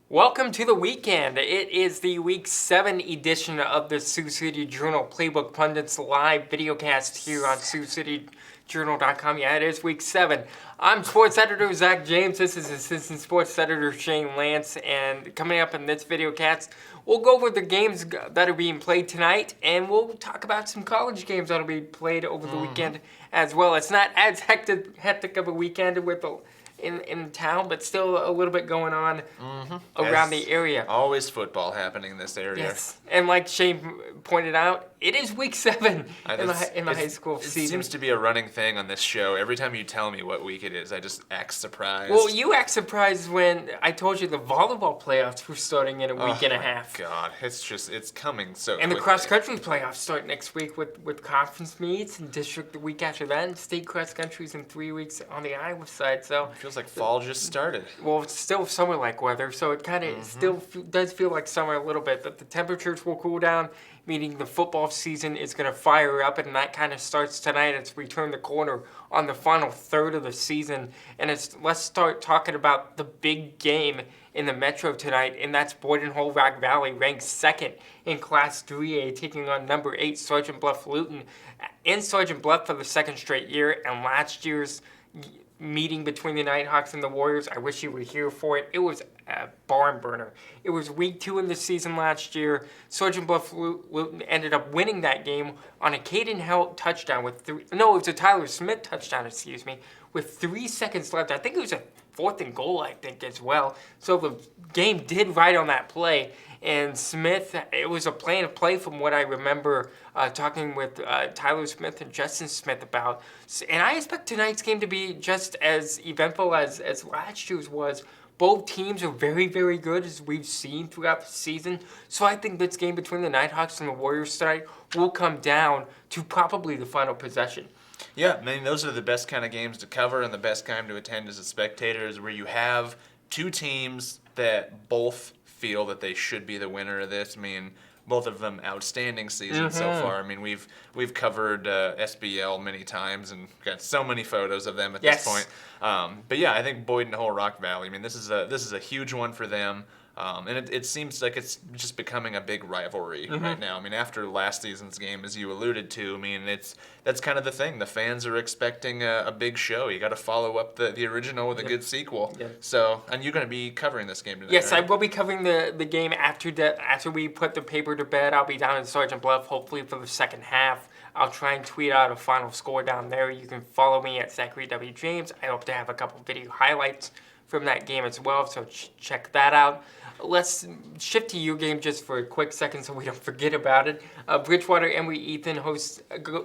Welcome to the weekend. It is the Week 7 edition of the Sioux City Journal Playbook Pundits live videocast here on SiouxCityJournal.com. Yeah, it is Week 7. I'm Sports Editor Zach James. This is Assistant Sports Editor Shane Lantz. And coming up in this videocast, we'll go over the games that are being played tonight, and we'll talk about some college games that will be played over the weekend as well. It's not as hectic of a weekend with in town, but still a little bit going on around the area. Always football happening in this area. Yes, and like Shane pointed out, it is Week 7 in the high school season. It seems to be a running thing on this show. Every time you tell me what week it is, I just act surprised. Well, you act surprised when I told you the volleyball playoffs were starting in a week and a half. God, it's coming so And the quickly. cross-country playoffs start next week with conference meets and district the week after that, and state cross-country's in 3 weeks on the Iowa side. So Feels like fall just started. well, it's still summer-like weather, so it kind of still does feel like summer a little bit. But the temperatures will cool down, meaning the football season is going to fire up, and that kind of starts tonight as we turn the corner on the final third of the season. And let's start talking about the big game in the Metro tonight, and that's Boyden Hull Rock Valley, ranked second in Class 3A, taking on number 8 Sergeant Bluff Luton in Sergeant Bluff for the second straight year. And last year's meeting between the Nighthawks and the Warriors, I wish you were here for it. It was a barn burner. It was week 2 in the season last year. Sergeant Bluff Luton ended up winning that game on a Caden Helt touchdown it was a Tyler Smith touchdown, with 3 seconds left. I think it was a 4th and goal, as well. So the game did right on that play. And Smith, it was a plan of play from what I remember talking with Tyler Smith and Justin Smith about. And I expect tonight's game to be just as eventful as last year's was. Both teams are very, very good, as we've seen throughout the season. So I think this game between the Nighthawks and the Warriors tonight will come down to probably the final possession. Yeah, I mean, those are the best kind of games to cover and the best time to attend as a spectator, is where you have two teams that both feel that they should be the winner of this. I mean, both of them outstanding seasons so far. I mean, we've covered SBL many times and got so many photos of them at this point. But yeah, I think Boyden Hull Rock Valley, I mean, this is a huge one for them. And it seems like it's just becoming a big rivalry right now. I mean, after last season's game, as you alluded to, I mean, that's kind of the thing. The fans are expecting a big show. You got to follow up the original with a good sequel. So, and you're going to be covering this game tonight, Yes, right? I will be covering the game after we put the paper to bed. I'll be down in Sergeant Bluff, hopefully for the second half. I'll try and tweet out a final score down there. You can follow me at Zachary W. James. I hope to have a couple video highlights from that game as well, so check that out. Let's shift to your game just for a quick second so we don't forget about it. Bridgewater Emory Ethan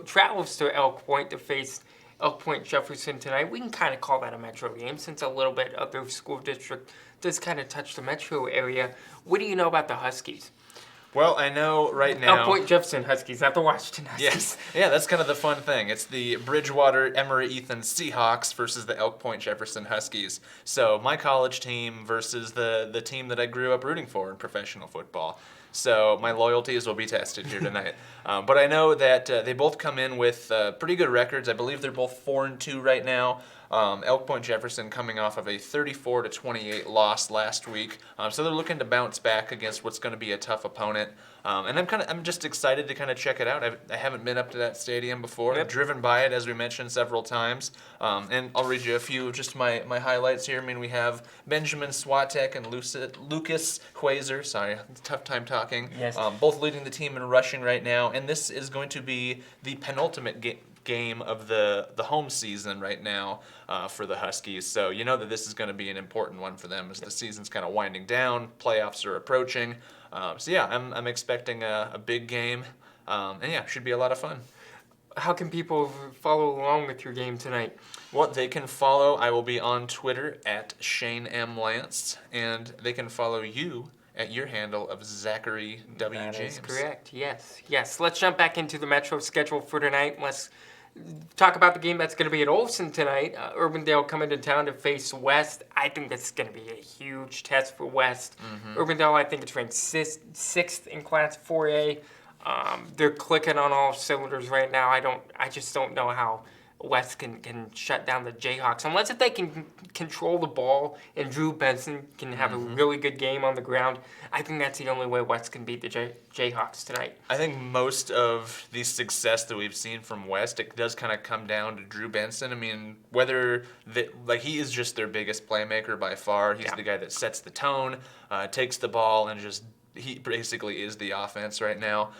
travels to Elk Point to face Elk Point Jefferson tonight. We can kind of call that a Metro game since a little bit of their school district does kind of touch the Metro area. What do you know about the Huskies? Well, I know right now... Elk Point Jefferson Huskies, not the Washington Huskies. Yes. Yeah, that's kind of the fun thing. It's the Bridgewater Emory Ethan Seahawks versus the Elk Point Jefferson Huskies. So my college team versus the team that I grew up rooting for in professional football. So my loyalties will be tested here tonight. But I know that they both come in with pretty good records. I believe they're both 4-2 right now. Elk Point Jefferson coming off of a 34-28 loss last week, so they're looking to bounce back against what's going to be a tough opponent. And I'm just excited to kind of check it out. I haven't been up to that stadium before. I've driven by it, as we mentioned, several times. And I'll read you a few of just my highlights here. I mean, we have Benjamin Swatek and Lucas Huazer. Sorry, tough time talking. Yes. Both leading the team in rushing right now, and this is going to be the penultimate game of the home season right now for the Huskies. So you know that this is going to be an important one for them as the season's kind of winding down, playoffs are approaching. So yeah, I'm expecting a big game, and yeah, should be a lot of fun. How can people follow along with your game tonight? Well, they can follow, I will be on Twitter at Shane M. Lantz, and they can follow you at your handle of Zachary W. James. That is correct, yes. Let's jump back into the Metro schedule for tonight. Let's talk about the game that's going to be at Olson tonight. Urbandale coming to town to face West. I think that's going to be a huge test for West. Urbandale, I think it's ranked sixth in Class 4A. They're clicking on all cylinders right now. I just don't know how West can shut down the Jayhawks. Unless if they can control the ball and Drew Benson can have a really good game on the ground, I think that's the only way West can beat the Jayhawks tonight. I think most of the success that we've seen from West, it does kind of come down to Drew Benson. I mean, whether he is just their biggest playmaker by far. He's the guy that sets the tone, takes the ball, and he basically is the offense right now.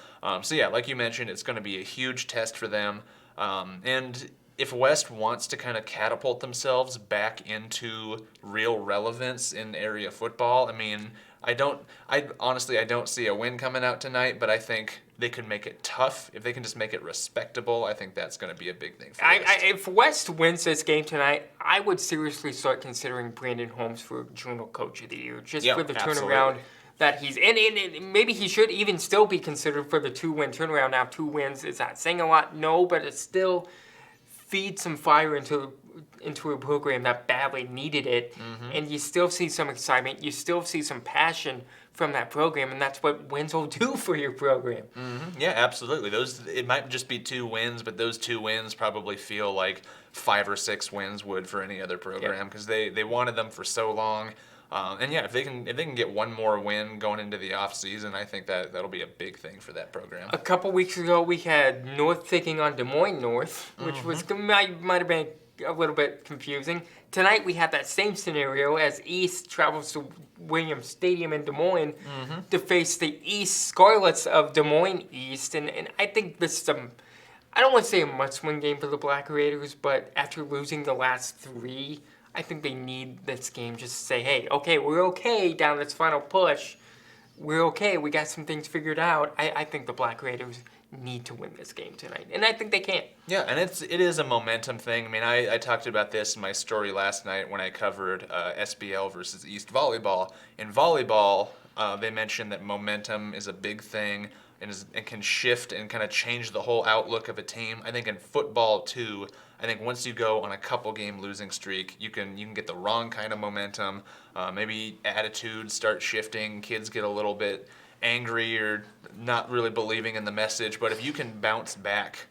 So yeah, like you mentioned, it's going to be a huge test for them. And if West wants to kind of catapult themselves back into real relevance in area football, I mean, I honestly don't see a win coming out tonight, but I think they could make it tough. If they can just make it respectable, I think that's going to be a big thing for West. If West wins this game tonight, I would seriously start considering Brandon Holmes for Journal Coach of the Year, just for the turnaround that he's in. And maybe he should even still be considered for the 2-win turnaround. Now, 2 wins, is that saying a lot? No, but it still feeds some fire into a program that badly needed it, and you still see some excitement, you still see some passion from that program, and that's what wins will do for your program. Yeah, absolutely. It might just be 2 wins, but those 2 wins probably feel like 5 or 6 wins would for any other program because they wanted them for so long. And yeah, if they can get one more win going into the off season, I think that'll be a big thing for that program. A couple weeks ago, we had North taking on Des Moines North, which might have been a little bit confusing. Tonight, we have that same scenario as East travels to Williams Stadium in Des Moines to face the East Scarlets of Des Moines East, and I think this is I don't want to say a must-win game for the Black Raiders, but after losing the last 3. I think they need this game just to say, hey, okay, we're okay down this final push. We're okay. We got some things figured out. I think the Black Raiders need to win this game tonight, and I think they can. Yeah, and it is a momentum thing. I mean, I talked about this in my story last night when I covered SBL versus East volleyball. In volleyball, they mentioned that momentum is a big thing and can shift and kind of change the whole outlook of a team. I think in football too. I think once you go on a couple game losing streak, you can get the wrong kind of momentum. Maybe attitudes start shifting. Kids get a little bit angry or not really believing in the message. But if you can bounce back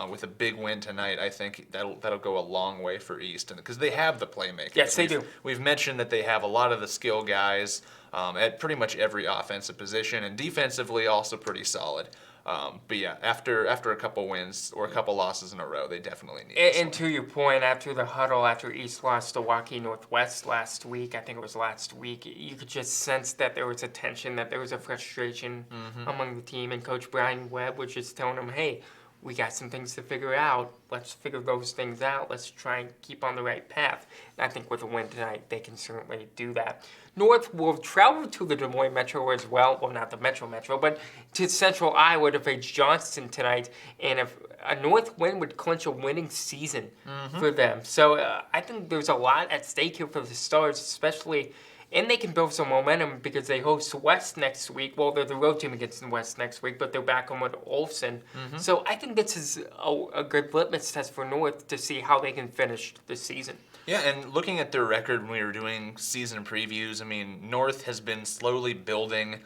with a big win tonight, I think that'll go a long way for East, because they have the playmakers. Yes, they do. We've mentioned that they have a lot of the skill guys at pretty much every offensive position, and defensively also pretty solid. But yeah, after a couple wins or a couple losses in a row, they definitely need this And to your point, after the huddle, after East lost to Waukee Northwest last week, I think it was last week, you could just sense that there was a tension, that there was a frustration among the team, and Coach Brian Webb was just telling them, hey, we got some things to figure out. Let's figure those things out. Let's try and keep on the right path. And I think with a win tonight, they can certainly do that. North will travel to the Des Moines Metro as well. Well, not the Metro, but to Central Iowa to face Johnston tonight. And if a North win would clinch a winning season for them. So I think there's a lot at stake here for the Stars, especially. And they can build some momentum because they host West next week. Well, they're the road team against the West next week, but they're back home with Olsen. So I think this is a good litmus test for North to see how they can finish the season. Yeah, and looking at their record when we were doing season previews, I mean, North has been slowly building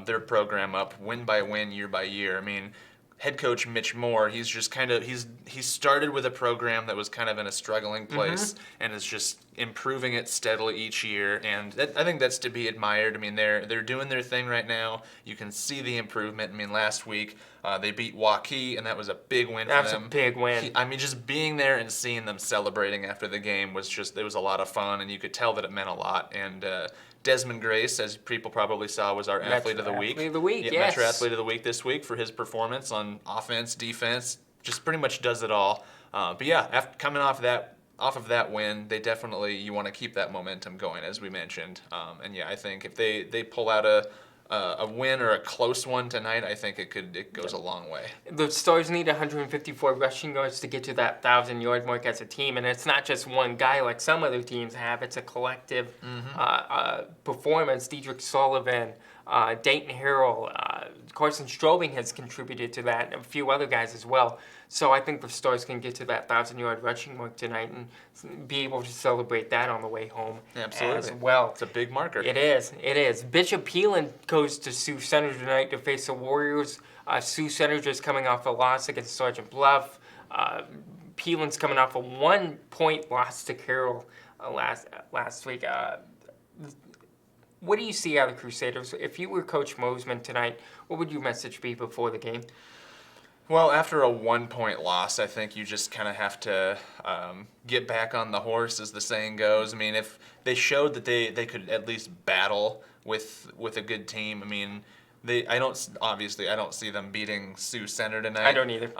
their program up win by win, year by year. I mean, head coach Mitch Moore, he's just he started with a program that was kind of in a struggling place and is just improving it steadily each year, and I think that's to be admired. I mean, they're doing their thing right now. You can see the improvement. I mean, last week they beat Waukee, and that was a big win for them. That's a big win. I mean, just being there and seeing them celebrating after the game was a lot of fun, and you could tell that it meant a lot. And Desmond Grace, as people probably saw, was our Athlete of the Week. Athlete of the Week, yes. Metro Athlete of the Week this week for his performance on offense, defense, just pretty much does it all. But yeah, coming off of that win, you want to keep that momentum going, as we mentioned. And yeah, I think if they pull out a win or a close one tonight, I think it goes a long way. The Stars need 154 rushing yards to get to that 1,000-yard mark as a team, and it's not just one guy like some other teams have. It's a collective performance. Diedrich Sullivan, Dayton Harrell, Carson Strobing has contributed to that, and a few other guys as well. So I think the Stars can get to that 1,000-yard rushing mark tonight and be able to celebrate that on the way home as well. It's a big marker. It is. Bishop Heelan goes to Sioux Center tonight to face the Warriors. Sioux Center just coming off a loss against Sergeant Bluff. Peeland's coming off a 1-point loss to Carroll last week. What do you see out of the Crusaders? If you were Coach Mosman tonight, what would your message be before the game? Well, after a 1-point loss, I think you just kind of have to get back on the horse, as the saying goes. I mean, if they showed that they could at least battle with a good team, I mean, I don't see them beating Sioux Center tonight. I don't either.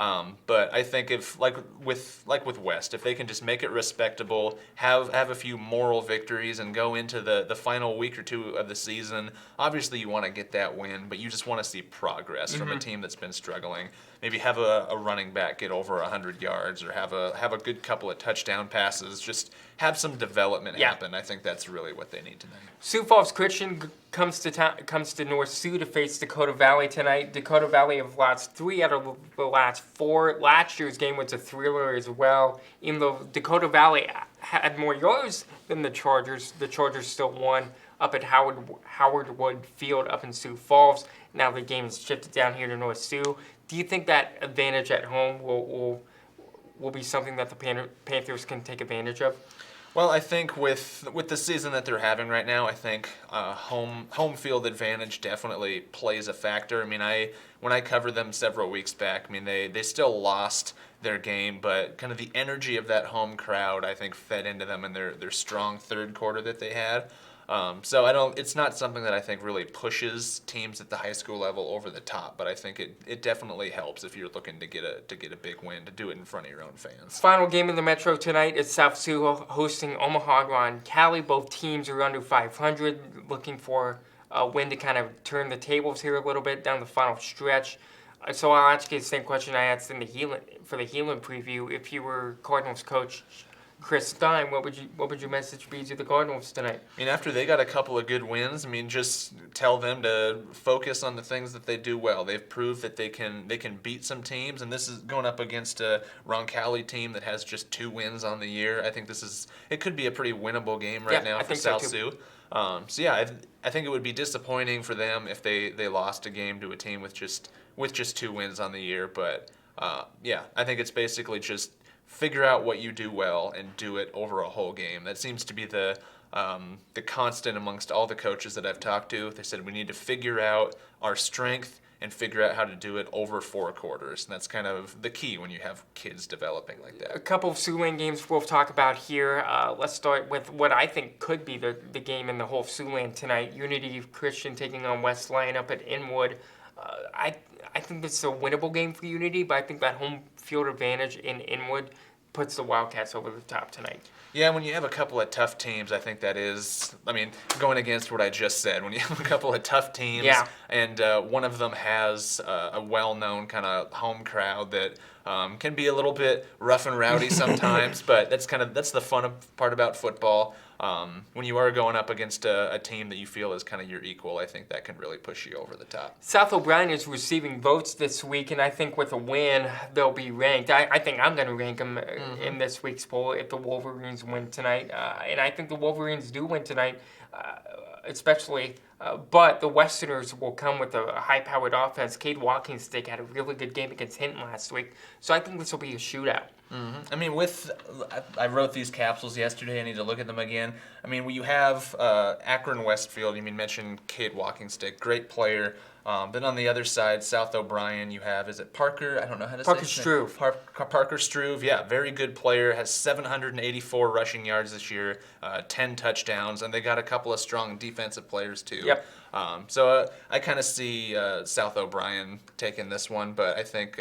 But I think if like with West, if they can just make it respectable, have a few moral victories, and go into the final week or two of the season, obviously you want to get that win, but you just want to see progress from a team that's been struggling. Maybe have a running back get over 100 yards, or have a good couple of touchdown passes. Just have some development happen. I think that's really what they need tonight. Sioux Falls Christian comes to North Sioux to face Dakota Valley tonight. Dakota Valley have lost 3 out of the last 4. Last year's game was a thriller as well. Even though Dakota Valley had more yards than the Chargers still won up at Howard Wood Field up in Sioux Falls. Now the game is shifted down here to North Sioux. Do you think that advantage at home will be something that the Panthers can take advantage of? Well, I think with the season that they're having right now, I think home field advantage definitely plays a factor. I mean, when I covered them several weeks back, I mean they still lost their game, but kind of the energy of that home crowd, I think, fed into them in their strong third quarter that they had. So it's not something that I think really pushes teams at the high school level over the top, but I think it definitely helps if you're looking to get a big win, to do it in front of your own fans. Final game in the Metro tonight is South Sioux hosting Omaha Ron Cali. Both teams are under 500, looking for a win to kind of turn the tables here a little bit down the final stretch. So I'll ask you the same question I asked for the Heelan preview. If you were Cardinals coach Chris Stein, what would your message be to the Cardinals tonight? I mean, after they got a couple of good wins, I mean, just tell them to focus on the things that they do well. They've proved that they can beat some teams, and this is going up against a Roncalli team that has just 2 wins on the year. I think it could be a pretty winnable game now for South Sioux. I think it would be disappointing for them if they lost a game to a team with just 2 wins on the year. But I think it's basically just figure out what you do well and do it over a whole game. That seems to be the constant amongst all the coaches that I've talked to. They said we need to figure out our strength and figure out how to do it over 4 quarters. And that's kind of the key when you have kids developing like that. A couple of Siouxland games we'll talk about here. Let's start with what I think could be the game in the whole Siouxland tonight. Unity Christian taking on West Lyon up at Inwood. I think this is a winnable game for Unity, but I think that home field advantage in Inwood puts the Wildcats over the top tonight. Yeah, when you have a couple of tough teams, I think that is, going against what I just said. When you have a couple of tough teams, and one of them has a well-known kind of home crowd that can be a little bit rough and rowdy sometimes, but that's the fun part about football. When you are going up against a team that you feel is kind of your equal, I think that can really push you over the top. South O'Brien is receiving votes this week, and I think with a win, they'll be ranked. I think I'm going to rank them in this week's poll if the Wolverines win tonight. And I think the Wolverines do win tonight, especially. But the Westerners will come with a high-powered offense. Cade Walkingstick had a really good game against Hinton last week, so I think this will be a shootout. I wrote these capsules yesterday. I need to look at them again. When you have Akron Westfield, you mentioned Cade Walkingstick, great player. Then on the other side, South O'Brien, you have, is it Parker? I don't know how to say Parker his name. Struve. Parker Struve, yeah, very good player. Has 784 rushing yards this year, 10 touchdowns, and they got a couple of strong defensive players too. Yep. So I kind of see South O'Brien taking this one, but I think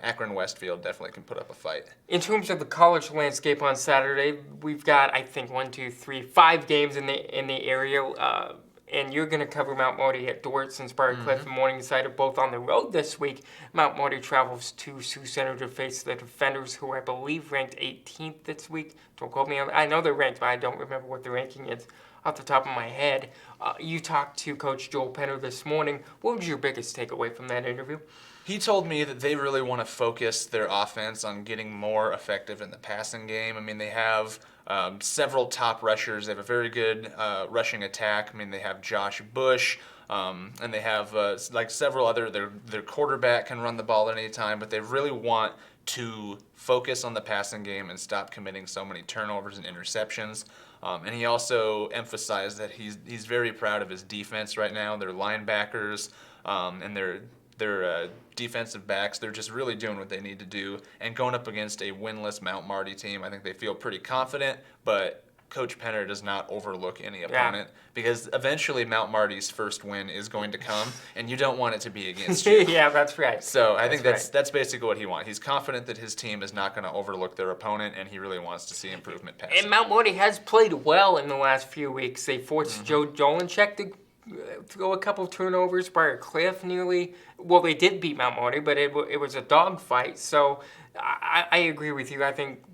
Akron Westfield definitely can put up a fight. In terms of the college landscape on Saturday, we've got, I think, 5 games in the area. And you're going to cover Mount Marty at Dortson, Briarcliff, and Morningside are both on the road this week. Mount Marty travels to Sioux Center to face the Defenders, who I believe ranked 18th this week. Don't quote me on that. I know they're ranked, but I don't remember what the ranking is off the top of my head. You talked to Coach Joel Penner this morning. What was your biggest takeaway from that interview? He told me that they really want to focus their offense on getting more effective in the passing game. They have several top rushers. They have a very good rushing attack. They have Josh Bush, and they have several other. Their quarterback can run the ball at any time, but they really want to focus on the passing game and stop committing so many turnovers and interceptions. And he also emphasized that he's very proud of his defense right now. Their linebackers and their defensive backs, they're just really doing what they need to do. And going up against a winless Mount Marty team, I think they feel pretty confident, but Coach Penner does not overlook any opponent because eventually Mount Marty's first win is going to come, and you don't want it to be against you. Yeah, that's right. So I think that's basically what he wants. He's confident that his team is not going to overlook their opponent, and he really wants to see improvement passing. And Mount Marty has played well in the last few weeks. They forced Joe Dolencheck to throw a couple of turnovers. Briar Cliff nearly. Well, they did beat Mount Marty, but it was a dogfight. So I agree with you. I think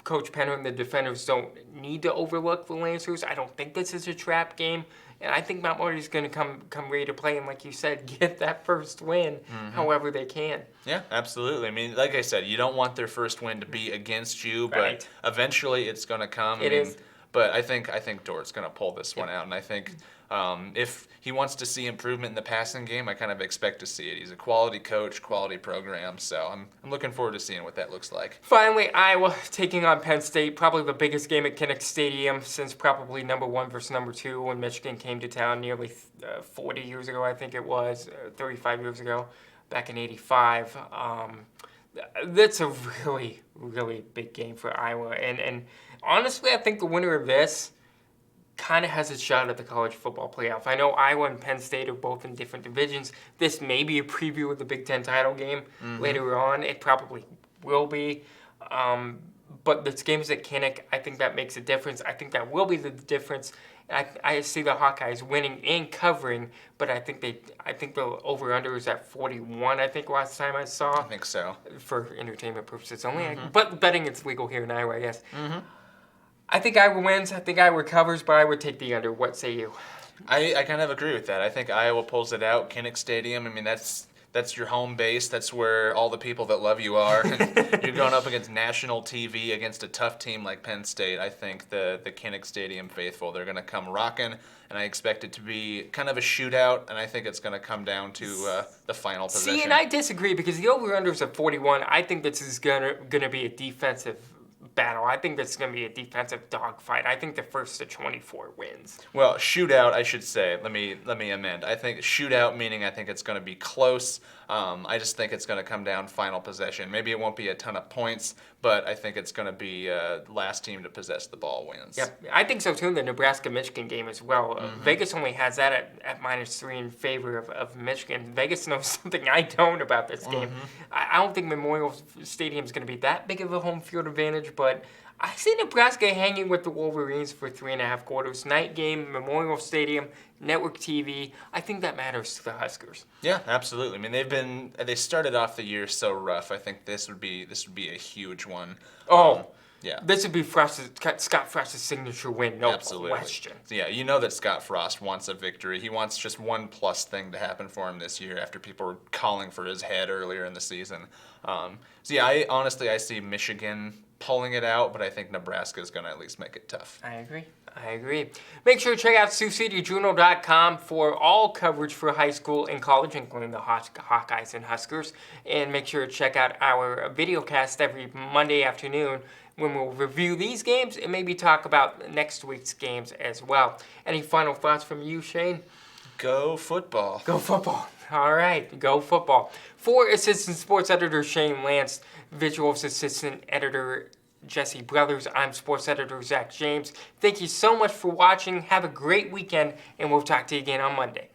Coach Penner and the defenders don't need to overlook the Lancers. I don't think this is a trap game. And I think Mount Marty's going to come ready to play and, like you said, get that first win however they can. Yeah, absolutely. I mean, like I said, you don't want their first win to be against you, but eventually it's going to come. It is. But I think Dort's going to pull this one out, and I think if he wants to see improvement in the passing game, I kind of expect to see it. He's a quality coach, quality program, so I'm looking forward to seeing what that looks like. Finally, Iowa taking on Penn State, probably the biggest game at Kinnick Stadium since probably number 1 versus number 2 when Michigan came to town nearly 40 years ago, I think it was, 35 years ago, back in '85. That's a really, really big game for Iowa, and honestly, I think the winner of this kind of has a shot at the college football playoff. I know Iowa and Penn State are both in different divisions. This may be a preview of the Big Ten title game later on. It probably will be. But this game's at Kinnick. I think that makes a difference. I think that will be the difference. I see the Hawkeyes winning and covering, but I think the over/under is at 41. I think last time I saw. I think so. For entertainment purposes only, but betting it's legal here in Iowa, I guess. I think Iowa wins. I think Iowa covers, but I would take the under. What say you? I kind of agree with that. I think Iowa pulls it out. Kinnick Stadium. I mean, that's your home base. That's where all the people that love you are. And you're going up against national TV against a tough team like Penn State. I think the Kinnick Stadium faithful, they're going to come rocking, and I expect it to be kind of a shootout, and I think it's going to come down to the final possession. See, and I disagree because the over-under is at 41. I think this is going to be a defensive battle. I think this is going to be a defensive dogfight. I think the first to 24 wins. Well, shootout, I should say. Let me amend. I think shootout meaning I think it's going to be close. I just think it's going to come down final possession. Maybe it won't be a ton of points, but I think it's going to be last team to possess the ball wins. Yep, I think so too in the Nebraska-Michigan game as well. Vegas only has that at -3 in favor of Michigan. Vegas knows something I don't about this game. I don't think Memorial Stadium is going to be that big of a home field advantage, but I see Nebraska hanging with the Wolverines for 3.5 quarters. Night game, Memorial Stadium, network TV. I think that matters to the Huskers. Yeah, absolutely. I mean, they started off the year so rough. I think this would be a huge one. Yeah. This would be Scott Frost's signature win, no question. Yeah, you know that Scott Frost wants a victory. He wants just one plus thing to happen for him this year after people were calling for his head earlier in the season. So yeah, I see Michigan pulling it out, but I think Nebraska is going to at least make it tough. I agree. Make sure to check out SiouxCityJournal.com for all coverage for high school and college, including the Hawkeyes and Huskers. And make sure to check out our videocast every Monday afternoon when we'll review these games and maybe talk about next week's games as well. Any final thoughts from you, Shane? Go football. Go football. All right, go football. For Assistant Sports Editor Shane Lantz, Visuals Assistant Editor Jesse Brothers, I'm Sports Editor Zach James. Thank you so much for watching. Have a great weekend, and we'll talk to you again on Monday.